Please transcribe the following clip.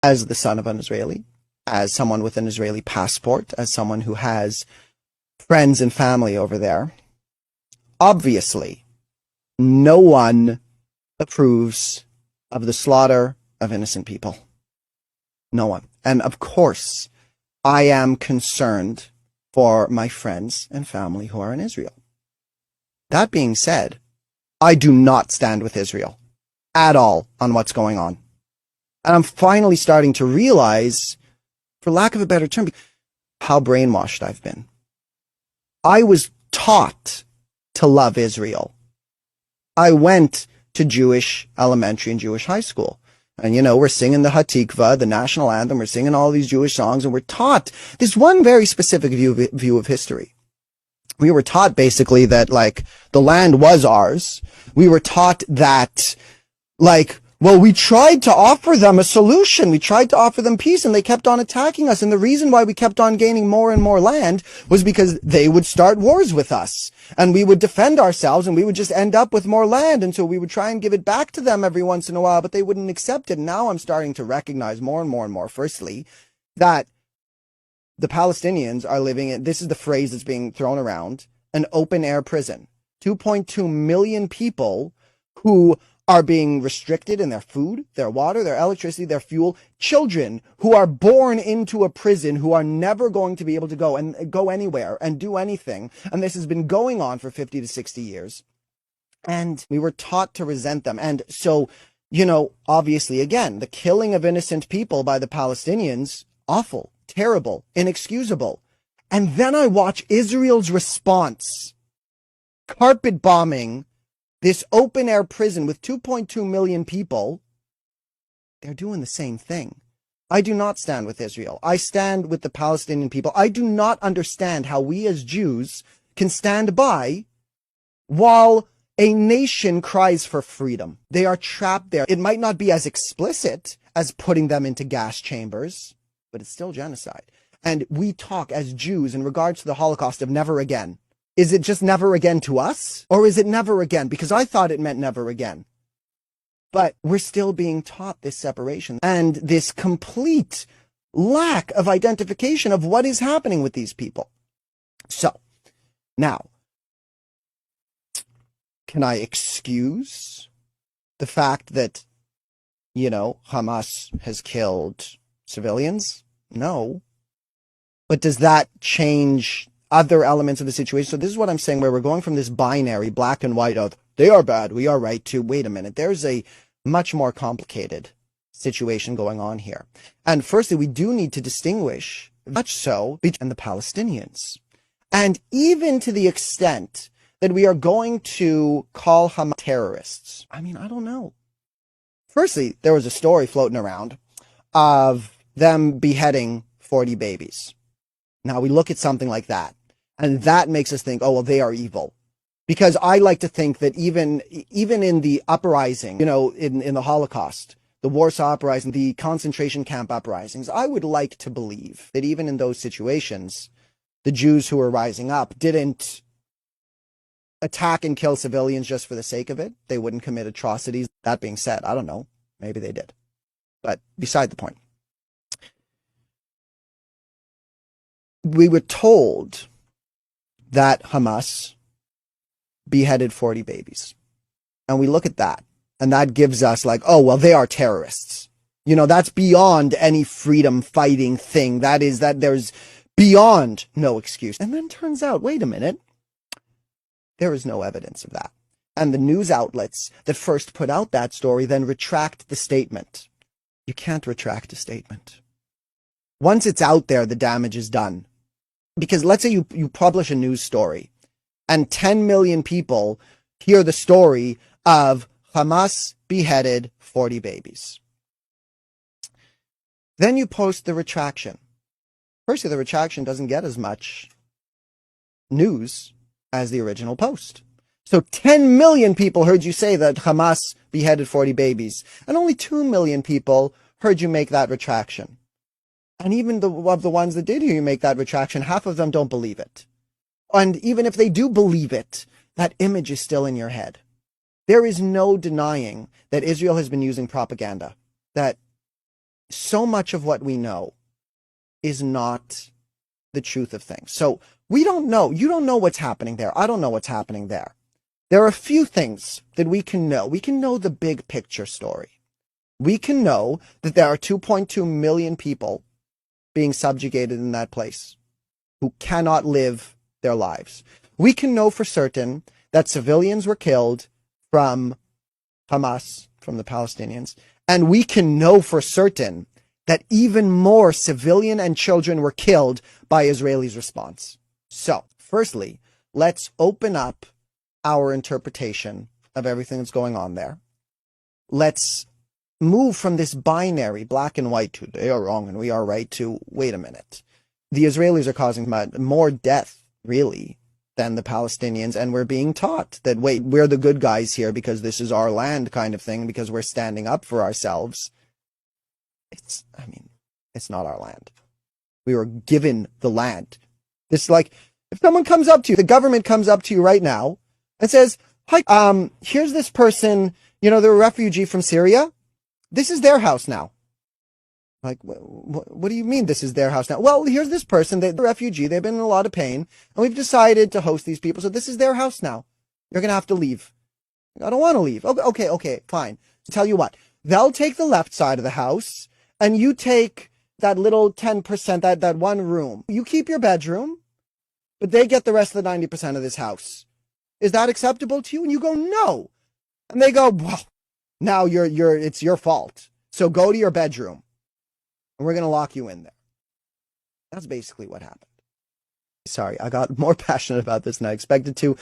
as the son of an Israeli, as someone with an Israeli passport, as someone who has friends and family over there, obviously, no one approves of the slaughter of innocent people. No one. And of course, I am concerned for my friends and family who are in Israel. That being said, I do not stand with Israel at all on what's going on. And I'm finally starting to realize, for lack of a better term, how brainwashed I've been. I was taught to love Israel. I went to Jewish elementary and Jewish high school. And, we're singing the Hatikva, the national anthem. We're singing all these Jewish songs, and we're taught this one very specific view of history. We were taught basically that, the land was ours. We were taught that, we tried to offer them a solution. We tried to offer them peace, and they kept on attacking us. And the reason why we kept on gaining more and more land was because they would start wars with us. And we would defend ourselves, and we would just end up with more land. And so we would try and give it back to them every once in a while, but they wouldn't accept it. And now I'm starting to recognize more and more and more, firstly, that the Palestinians are living in, this is the phrase that's being thrown around, an open-air prison. 2.2 million people who are being restricted in their food, their water, their electricity, their fuel. Children who are born into a prison who are never going to be able to go anywhere and do anything. And this has been going on for 50 to 60 years. And we were taught to resent them. And so, obviously, again, the killing of innocent people by the Palestinians, awful, terrible, inexcusable. And then I watch Israel's response, carpet bombing this open-air prison with 2.2 million people. They're doing the same thing. I do not stand with Israel. I stand with the Palestinian people. I do not understand how we as Jews can stand by while a nation cries for freedom. They are trapped there. It might not be as explicit as putting them into gas chambers, but it's still genocide. And we talk as Jews in regards to the Holocaust of never again. Is it just never again to us? Or is it never again? Because I thought it meant never again. But we're still being taught this separation and this complete lack of identification of what is happening with these people. So, now, can I excuse the fact that, Hamas has killed civilians? No. But does that change other elements of the situation? So this is what I'm saying, where we're going from this binary black and white of they are bad, we are right, to wait a minute, there's a much more complicated situation going on here. And firstly, we do need to distinguish, much so, between the Palestinians. And even to the extent that we are going to call Hamas terrorists. I don't know. Firstly, there was a story floating around of them beheading 40 babies. Now we look at something like that, and that makes us think, oh, well, they are evil. Because I like to think that even in the uprising, in the Holocaust, the Warsaw Uprising, the concentration camp uprisings, I would like to believe that even in those situations, the Jews who were rising up didn't attack and kill civilians just for the sake of it. They wouldn't commit atrocities. That being said, I don't know. Maybe they did. But beside the point. We were told that Hamas beheaded 40 babies. And we look at that, and that gives us oh, well, they are terrorists. That's beyond any freedom fighting thing. That there's beyond no excuse. And then turns out, wait a minute, there is no evidence of that. And the news outlets that first put out that story then retract the statement. You can't retract a statement. Once it's out there, the damage is done. Because let's say you publish a news story and 10 million people hear the story of Hamas beheaded 40 babies. Then you post the retraction. Firstly, the retraction doesn't get as much news as the original post. So 10 million people heard you say that Hamas beheaded 40 babies, and only 2 million people heard you make that retraction. And even of the ones that did hear you make that retraction, half of them don't believe it. And even if they do believe it, that image is still in your head. There is no denying that Israel has been using propaganda, that so much of what we know is not the truth of things. So we don't know. You don't know what's happening there. I don't know what's happening there. There are a few things that we can know. We can know the big picture story. We can know that there are 2.2 million people being subjugated in that place who cannot live their lives. We can know for certain that civilians were killed from Hamas, from the Palestinians, and we can know for certain that even more civilian and children were killed by Israelis' response. So, firstly, let's open up our interpretation of everything that's going on there. Let's move from this binary, black and white, to they are wrong and we are right, to wait a minute. The Israelis are causing more death, really, than the Palestinians, and we're being taught that, wait, we're the good guys here because this is our land kind of thing, because we're standing up for ourselves. It's not our land. We were given the land. It's like, if someone comes up to you, the government comes up to you right now and says, hi, here's this person, they're a refugee from Syria. This is their house now. Like, what do you mean this is their house now? Well, here's this person, they're a refugee, they've been in a lot of pain, and we've decided to host these people, so this is their house now. You're going to have to leave. I don't want to leave. Okay, fine. So tell you what, they'll take the left side of the house, and you take that little 10%, that one room. You keep your bedroom, but they get the rest of the 90% of this house. Is that acceptable to you? And you go, no. And they go, well, now it's your fault. So go to your bedroom, and we're going to lock you in there. That's basically what happened. Sorry, I got more passionate about this than I expected to.